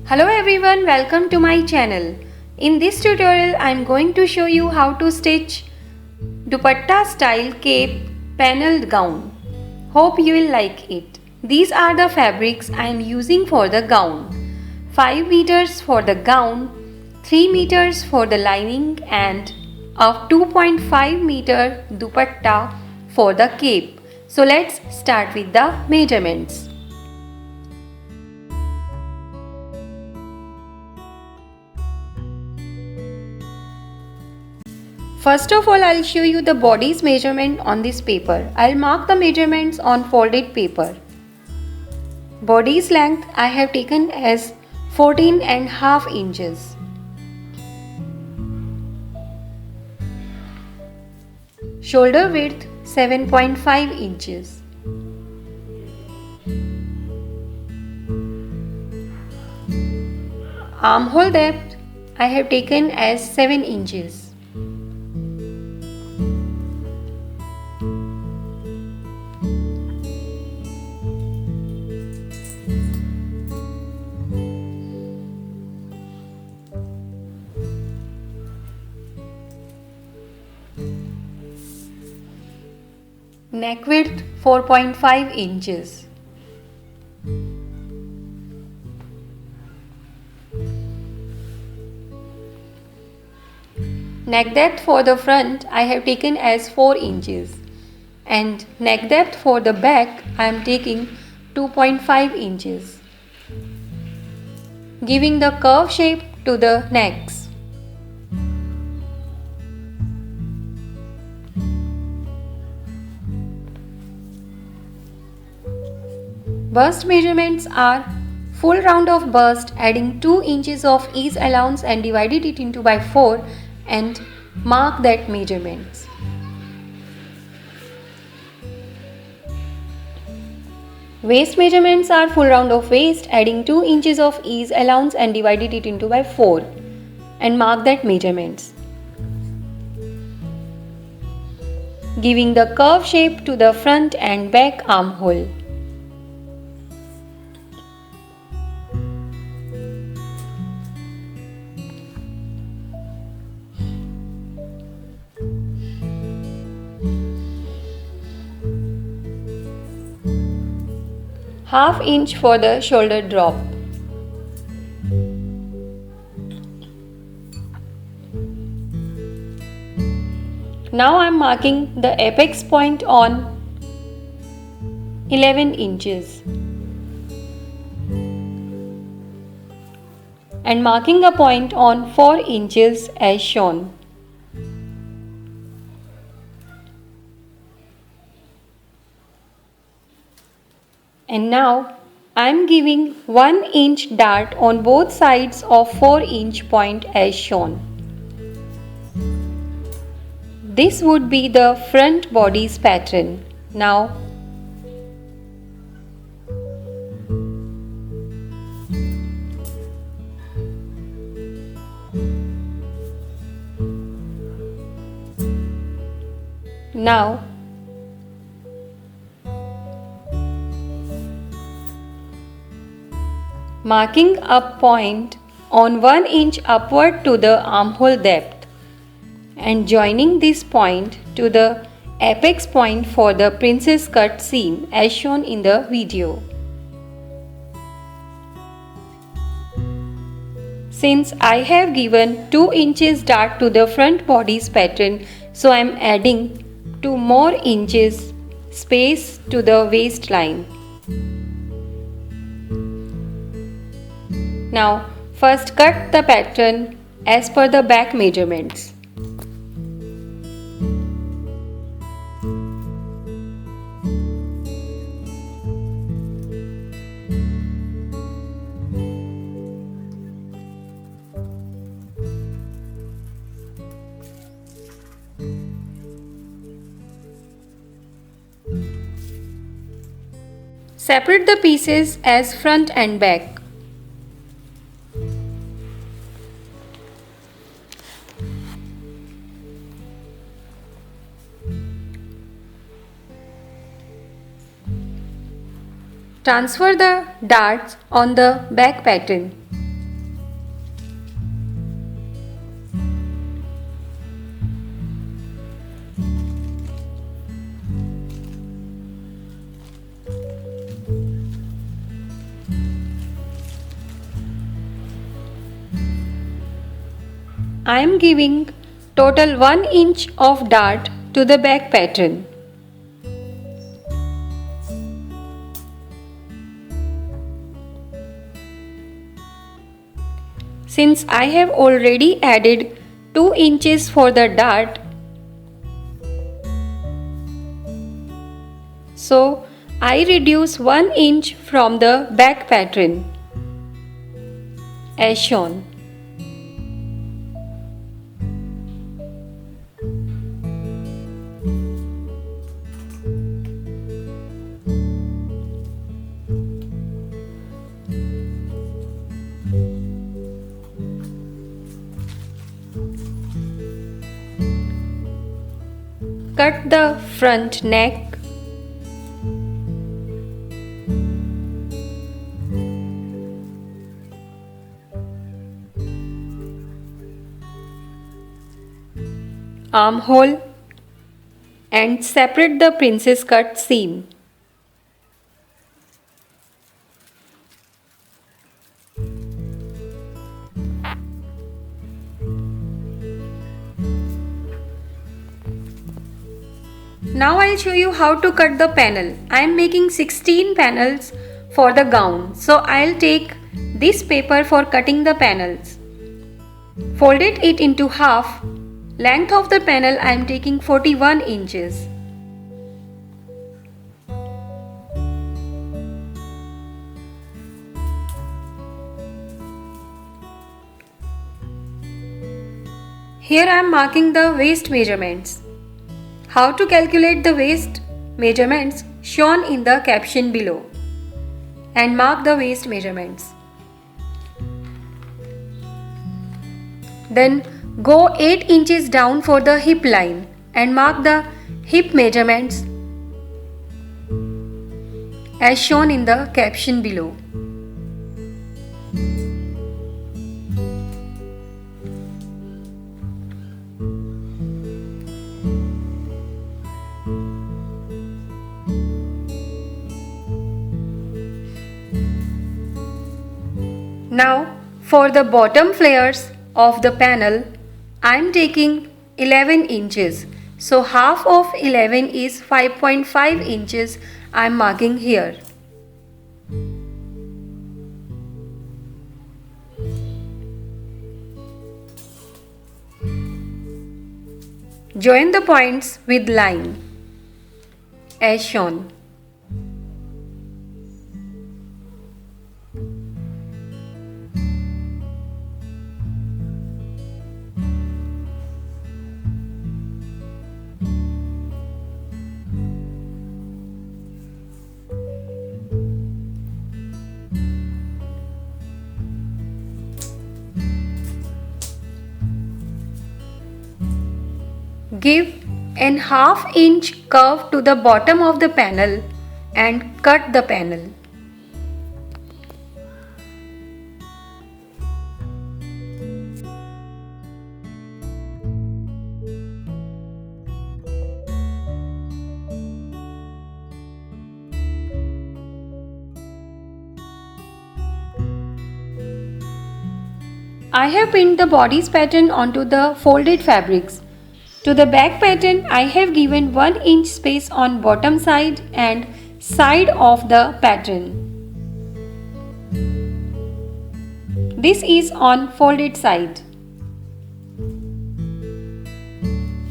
Hello everyone, welcome to my channel. In this tutorial, I am going to show you how to stitch Dupatta style cape panelled gown. Hope you will like it. These are the fabrics I am using for the gown. 5 meters for the gown, 3 meters for the lining and a 2.5 meter dupatta for the cape. So let's start with the measurements. First of all, I'll show you the body's measurement on this paper. I'll mark the measurements on folded paper. Body's length I have taken as 14.5 inches. Shoulder width 7.5 inches. Armhole depth I have taken as 7 inches. Neck width 4.5 inches. Neck depth for the front I have taken as 4 inches and neck depth for the back I am taking 2.5 inches, giving the curve shape to the necks. Bust measurements are full round of bust, adding 2 inches of ease allowance and divided it into by 4 and mark that measurements. Waist measurements are full round of waist, adding 2 inches of ease allowance and divided it into by 4 and mark that measurements. Giving the curve shape to the front and back armhole. Half inch for the shoulder drop. Now I am marking the apex point on 11 inches and marking a point on 4 inches as shown. And now I am giving 1 inch dart on both sides of 4 inch point as shown. This would be the front body's pattern. Now marking a point on 1 inch upward to the armhole depth and joining this point to the apex point for the princess cut seam as shown in the video. Since I have given 2 inches dart to the front body's pattern, so I am adding 2 more inches space to the waistline. Now first cut the pattern as per the back measurements. Separate the pieces as front and back. Transfer the darts on the back pattern. I am giving total 1 inch of dart to the back pattern. Since I have already added 2 inches for the dart, so I reduce 1 inch from the back pattern as shown. Cut the front neck. Armhole and separate the princess cut seam. Now I'll show you how to cut the panel. I am making 16 panels for the gown. So I'll take this paper for cutting the panels. Folded it into half. Length of the panel I am taking 41 inches. Here I am marking the waist measurements. How to calculate the waist measurements shown in the caption below, and mark the waist measurements. Then go 8 inches down for the hip line and mark the hip measurements as shown in the caption below. Now for the bottom flares of the panel, I am taking 11 inches. So half of 11 is 5.5 inches I am marking here. Join the points with line as shown. Give an ½ inch curve to the bottom of the panel and cut the panel. I have pinned the bodice pattern onto the folded fabrics. To the back pattern, I have given 1 inch space on bottom side and side of the pattern. This is on folded side.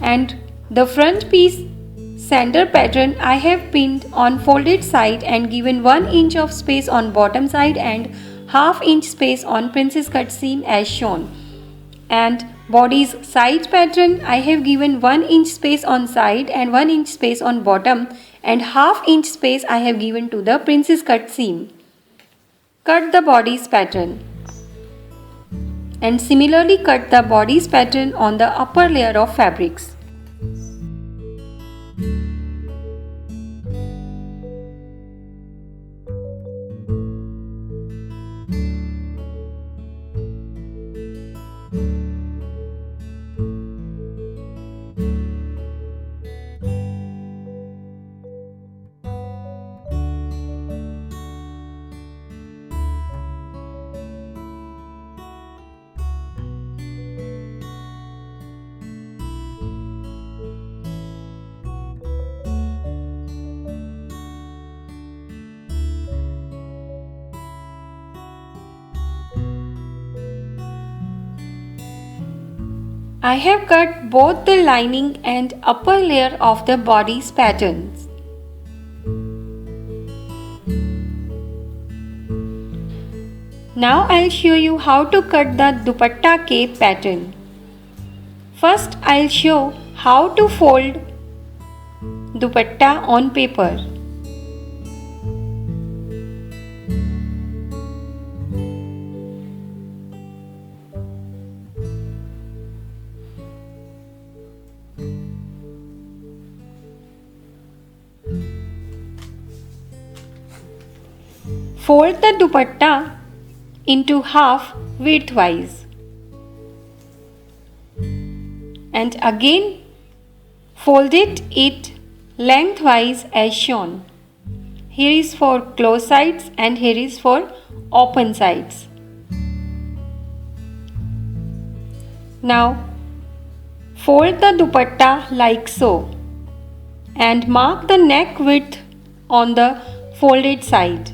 And the front piece center pattern I have pinned on folded side and given 1 inch of space on bottom side and ½ inch space on princess cut seam as shown. And bodice side pattern I have given 1 inch space on side and 1 inch space on bottom and ½ inch space I have given to the princess cut seam. Cut the bodice pattern and similarly cut the bodice pattern on the upper layer of fabrics. I have cut both the lining and upper layer of the bodice patterns. Now I'll show you how to cut the dupatta cape pattern. First I'll show how to fold dupatta on paper. Fold the dupatta into half widthwise and again fold it lengthwise as shown. Here is for closed sides and here is for open sides. Now fold the dupatta like so and mark the neck width on the folded side.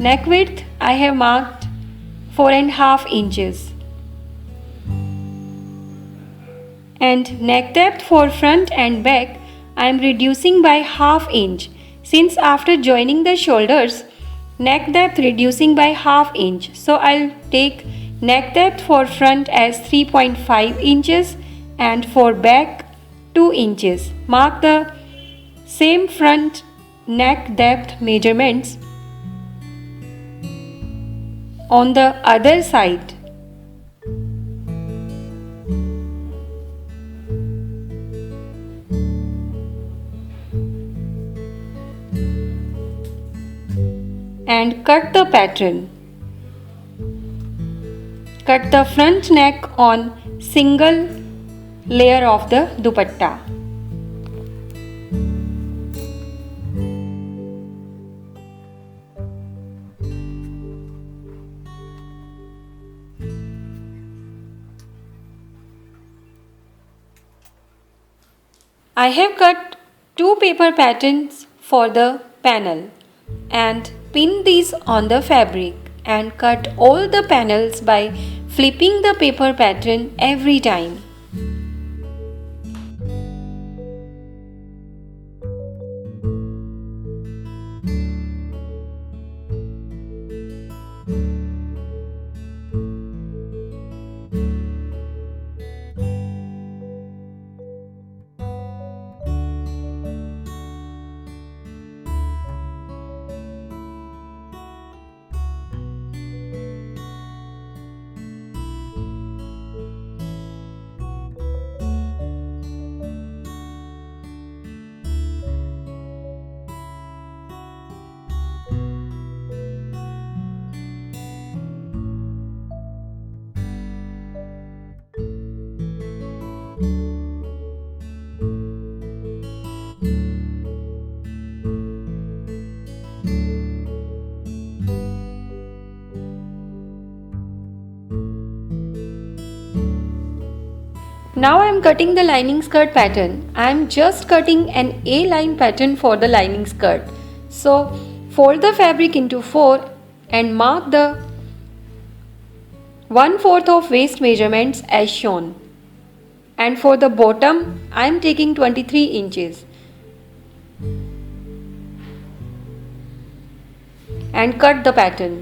Neck width I have marked 4.5 inches. And neck depth for front and back I am reducing by ½ inch, since after joining the shoulders neck depth reducing by ½ inch. So I'll take neck depth for front as 3.5 inches and for back 2 inches. Mark the same front neck depth measurements on the other side. And cut the pattern. Cut the front neck on single layer of the dupatta. I have cut 2 paper patterns for the panel and pin these on the fabric and cut all the panels by flipping the paper pattern every time. Now I am cutting the lining skirt pattern. I am just cutting an A-line pattern for the lining skirt. So fold the fabric into 4 and mark the 1/4 of waist measurements as shown. And for the bottom I am taking 23 inches. And cut the pattern.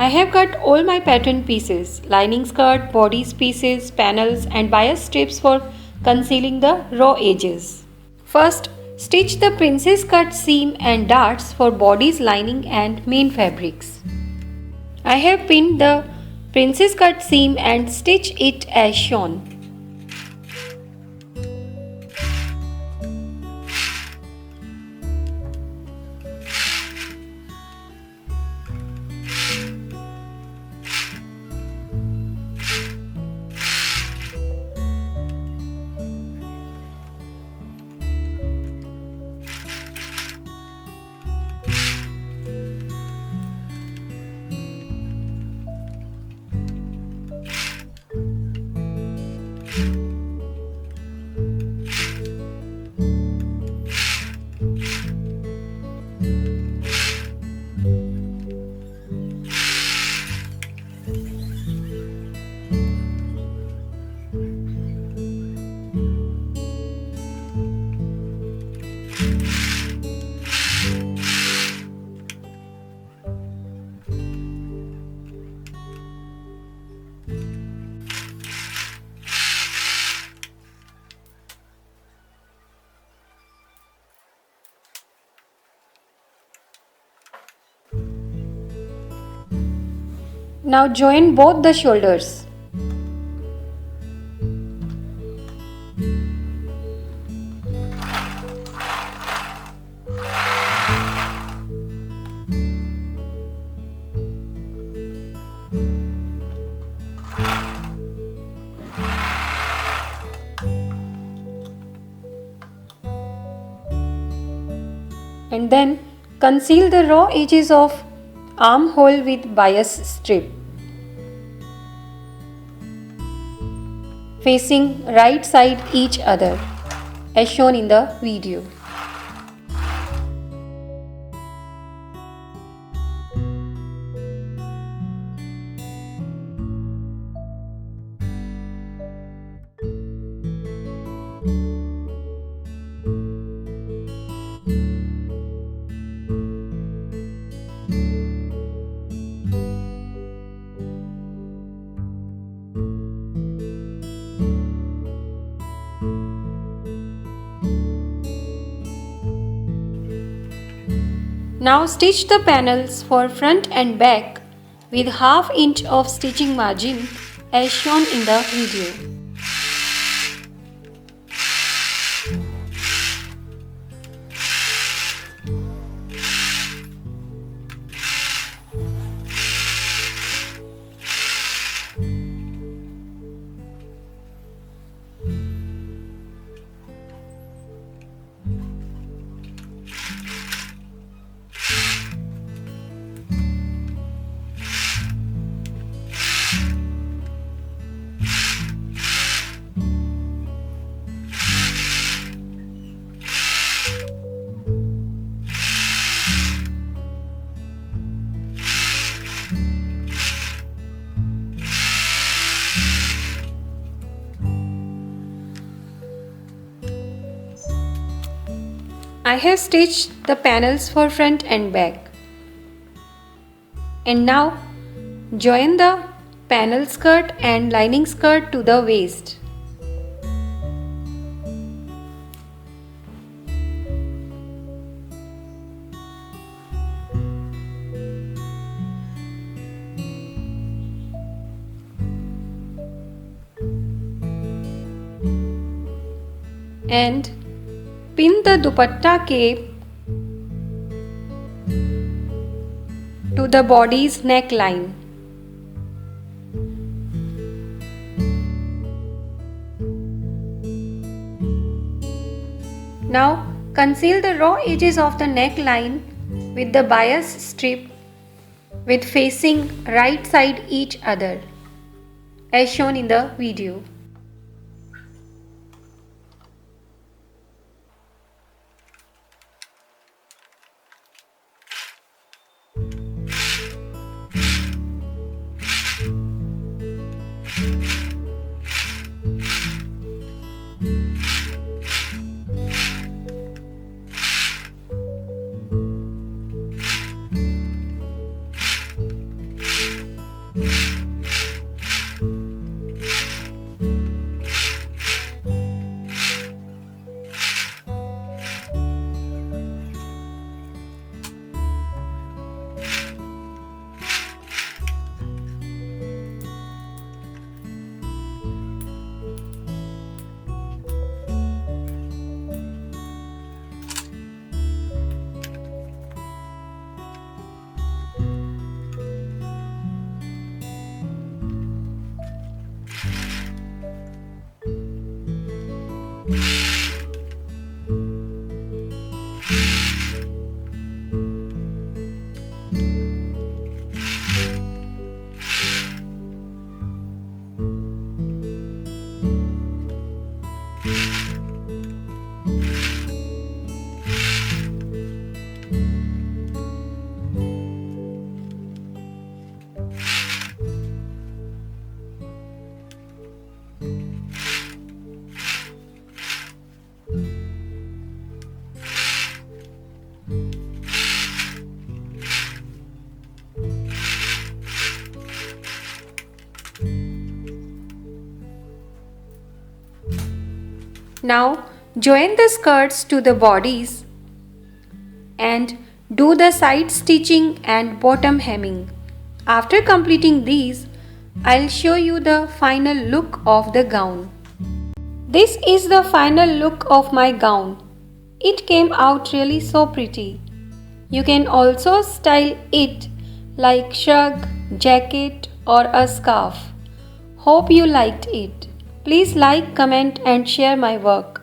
I have cut all my pattern pieces, lining skirt, bodice pieces, panels and bias strips for concealing the raw edges. First, stitch the princess cut seam and darts for bodice, lining and main fabrics. I have pinned the princess cut seam and stitch it as shown. Now join both the shoulders. And then conceal the raw edges of armhole with bias strip, facing right side each other as shown in the video. Now stitch the panels for front and back with ½ inch of stitching margin as shown in the video. I have stitched the panels for front and back. And now join the panel skirt and lining skirt to the waist. And pin the dupatta cape to the body's neckline. Now conceal the raw edges of the neckline with the bias strip with facing right side each other as shown in the video. Now join the skirts to the bodies and do the side stitching and bottom hemming After completing these, I'll show you the final look of the gown. This is the final look of my gown. It came out really so pretty. You can also style it like shrug, jacket or a scarf. Hope you liked it. Please like, comment and share my work.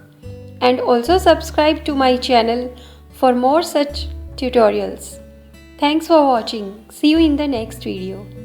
And also subscribe to my channel for more such tutorials. Thanks for watching. See you in the next video.